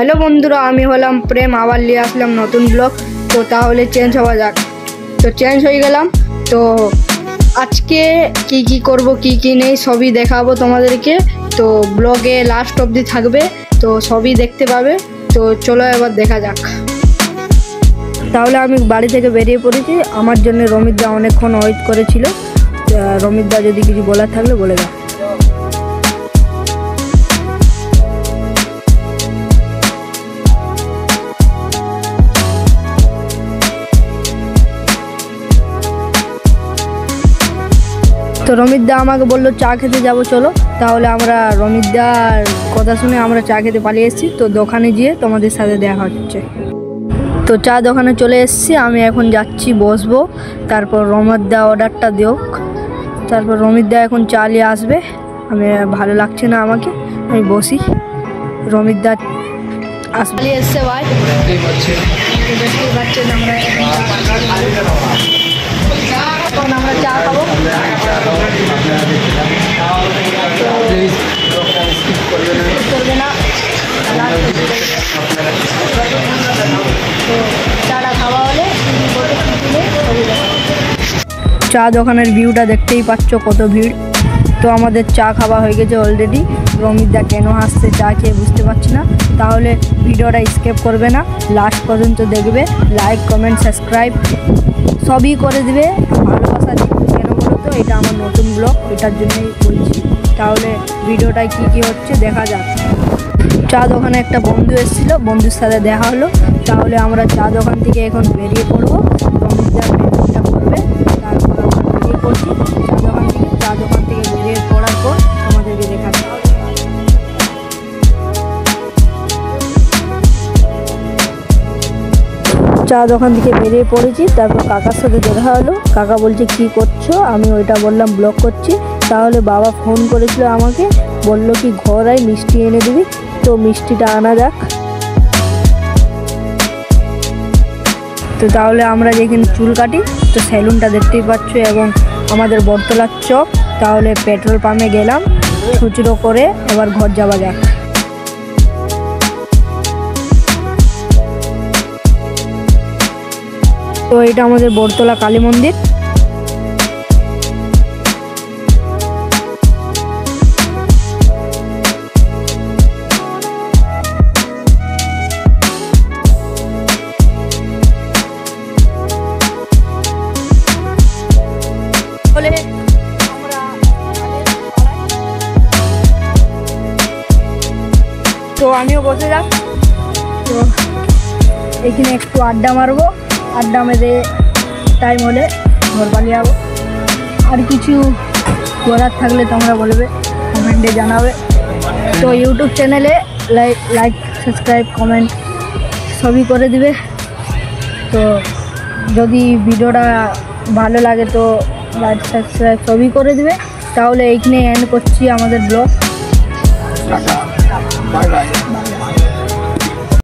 Hello বন্ধুরা, আমি হলাম প্রেম, আবার নিয়ে আসলাম নতুন ব্লগ। তো তাহলে চেঞ্জ হওয়া যাক। তো চেঞ্জ হয়ে গেলাম। তো আজকে কি করব কি নেই সবই দেখাবো তোমাদেরকে। তো ব্লগে লাস্ট অবধি থাকবে, তো সবই দেখতে পাবে। তো চলো এবার দেখা যাক। তাহলে আমি বাড়ি থেকে বেরিয়ে পড়েছি। আমার জন্য রমিতদা অনেকক্ষণ ওয়েট করেছিল। রমিতদা যদি কিছু বলার থাকলে বলে দাও। তো রমিতদা আমাকে বললো চা খেতে যাবো, চলো। তাহলে আমরা রমিতদার কথা শুনে আমরা চা খেতে পালিয়ে এসেছি। তো দোকানে গিয়ে তোমাদের সাথে দেখা হচ্ছে। তো চা দোকানে চলে এসেছি, আমি এখন যাচ্ছি বসবো। তারপর রমিতদা অর্ডারটা দিওক। তারপর রমিতদা এখন চা নিয়ে আসবে। আমি ভালো লাগছে না আমাকে, আমি বসি। রমিতদা আসবে এসছে ভাই, দেখতেই পাচ্ছেন আমরা এখন আমরা চা খাবো। করবে না, চাটা খাওয়া হলে চা দোকানের ভিউটা দেখতেই পাচ্ছ, কত ভিড়। তো আমাদের চা খাওয়া হয়ে গেছে অলরেডি। রমিতদা কেন হাসছে চা খেয়ে বুঝতে পারছি না। তাহলে ভিডিওটা স্কিপ করবে না, লাস্ট পর্যন্ত দেখবে। লাইক, কমেন্ট, সাবস্ক্রাইব সবই করে দিবে। ভালোবাসা দিবে। কেন বলো তো, এটা আমার নতুন ব্লগ, এটার জন্যই বলছি। তাহলে ভিডিওটায় কি হচ্ছে দেখা যাক। চা দোকানে একটা বন্ধু এসেছিলো, বন্ধুর সাথে দেখা হলো। তাহলে আমরা চা দোকান থেকে এখন বেরিয়ে পড়বো। রমিতদা পেমেন্টটা করবে, তারপর আমরা বেরিয়ে পড়ছি চা দোকান থেকে বেরিয়ে পড়ার পর আমাদেরকে দেখা যাবে। চা দোকান থেকে বেরিয়ে পড়েছি। তারপর কাকার সাথে দেখা হলো। কাকা বলছে কি করছো, আমি ওইটা বললাম ব্লগ করছি। তাহলে বাবা ফোন করেছিল আমাকে, বললো কি ঘর আয় মিষ্টি এনে দিবি। তো মিষ্টিটা আনা যাক। তো তাহলে আমরা যেখানে চুল কাটি, তো সেলুনটা দেখতেই পাচ্ছ, এবং আমাদের বটতলার চক। তাহলে পেট্রোল পাম্পে গেলাম, খুচরো করে এবার ঘর যাওয়া যাক। তো এটা আমাদের বটতলা কালী মন্দির। তো আমিও বসে যাক। তো এখানে একটু আড্ডা মারবো। আড্ডা মেরে টাইম হলে ঘর পালিয়ে যাবো। আর কিছু করার থাকলে তোমরা বলবে, কমেন্টে জানাবে। তো ইউটিউব চ্যানেলে লাইক, সাবস্ক্রাইব, কমেন্ট সবই করে দিবে। তো যদি ভিডিওটা ভালো লাগে তো লাইক, সাবস্ক্রাইব সবই করে দিবে। তাহলে এইখানে এন্ড করছি আমাদের ব্লগ। Bye bye.